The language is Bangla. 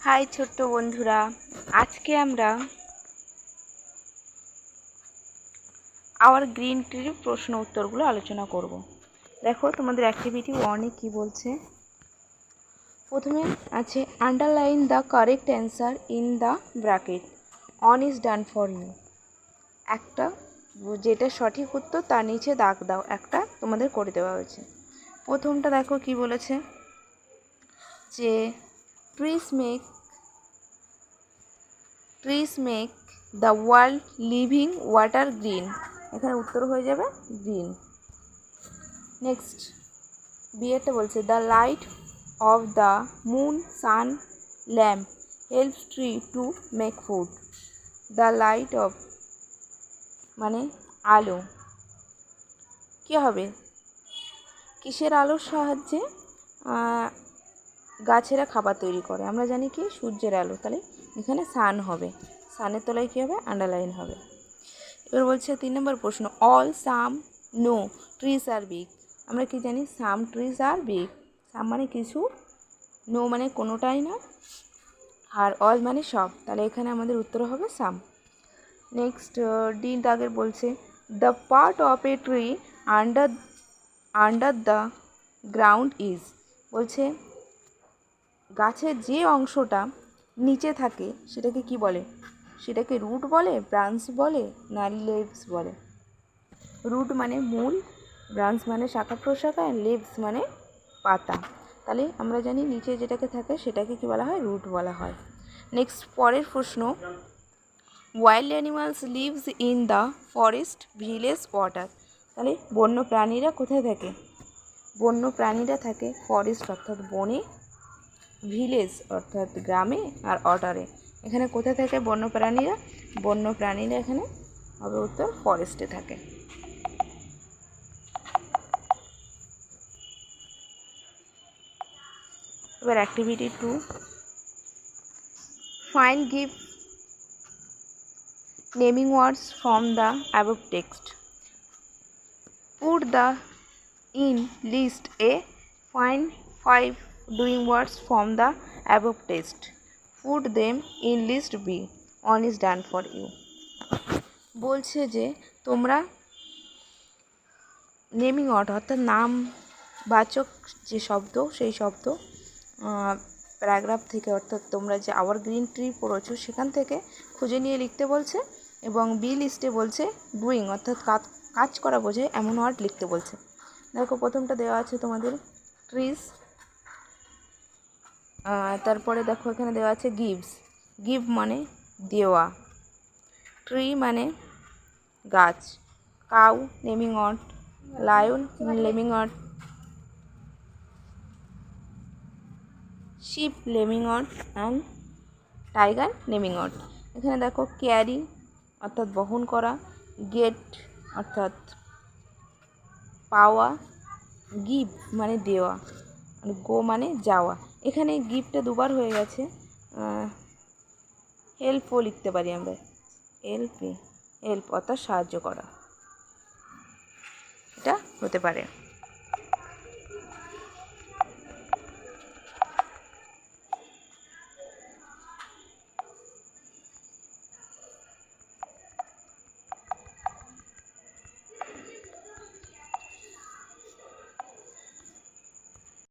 হাই ছোট্ট বন্ধুরা, আজকে আমরা আওয়ার গ্রিন ট্রির প্রশ্ন উত্তরগুলো আলোচনা করব। দেখো তোমাদের অ্যাক্টিভিটি 1-এ কী বলছে। প্রথমে আছে underline the correct answer in the bracket, one is done for you. একটা যেটা সঠিক উত্তর তার নিচে দাগ দাও, একটা তোমাদের করে দেওয়া হয়েছে। প্রথমটা দেখো কি বলেছে যে trees make the world living water green. এখানে উত্তর হয়ে যাবে গ্রিন। নেক্সট বিয়েটা বলছে the light of the moon sun lamp helps tree to make food. The light of মানে আলো, কী হবে? কিসের আলোর সাহায্যে গাছেরা খাবার তৈরি করে? আমরা জানি কি সূর্যের আলো, তাহলে এখানে সান হবে, সানের তলায় কী হবে? আন্ডারলাইন হবে। এবার বলছে 3 নম্বর প্রশ্ন, all some no trees are big. আমরা কি জানি? Some trees are big. সাম মানে কিছু, নো মানে কোনোটাই না, আর অল মানে সব, তাহলে এখানে আমাদের উত্তর হবে সাম। নেক্সট ডি দাগের বলছে the part of a tree under the ground is. বলছে গাছের যে অংশটা নিচে থাকে সেটাকে কি বলে? সেটাকে রুট বলে, ব্রাঞ্চ বলে, না লিভস বলে? রুট মানে মূল, ব্রাঞ্চ মানে শাখা প্রশাখা, লিভস মানে পাতা। তাহলে আমরা জানি নিচে যেটাকে থাকে সেটাকে কি বলা হয়? রুট বলা হয়। নেক্সট পরের প্রশ্ন, wild animals lives in the forest village water. তাহলে বন্য প্রাণীরা কোথায় থাকে? বন্য প্রাণীরা থাকে ফরেস্ট অর্থাৎ বনে, ভিলেজ অর্থাৎ গ্রামে, আর ওয়াটারে। এখানে কোথায় থাকে বন্য প্রাণীরা? বন্য প্রাণীরা এখানে হবে উত্তর ফরেস্টে থাকে। এবার activity 2, find give naming words from the above text. Put the in list A, find 5 doing words from the above text. Put them in list B, one is done for you. বলছে যে তোমরা নেমিং ওয়ার্ড অর্থাৎ নামবাচক যে শব্দ, সেই শব্দ প্যারাগ্রাফ থেকে, অর্থাৎ তোমরা যে আওয়ার গ্রিন ট্রি পড়েছো সেখান থেকে খুঁজে নিয়ে লিখতে বলছে, এবং বি লিস্টে বলছে ডুইং অর্থাৎ কাজ করা বোঝায় এমন ওয়ার্ড লিখতে বলছে। দেখো প্রথমটা দেওয়া আছে তোমাদের ট্রিজ, তারপরে দেখো এখানে দেওয়া আছে গিভস। গিভ মানে দেওয়া, ট্রি মানে গাছ, cow naming word, lion naming word, ship naming word, and tiger naming word. এখানে দেখো ক্যারি অর্থাৎ বহন করা, গেট অর্থাৎ পাওয়া, গিভ মানে দেওয়া, গো মানে যাওয়া। এখানে গিভটা দুবার হয়ে গেছে, হেল্পও লিখতে পারি আমরা, হেল্প অর্থাৎ সাহায্য করা, এটা হতে পারে।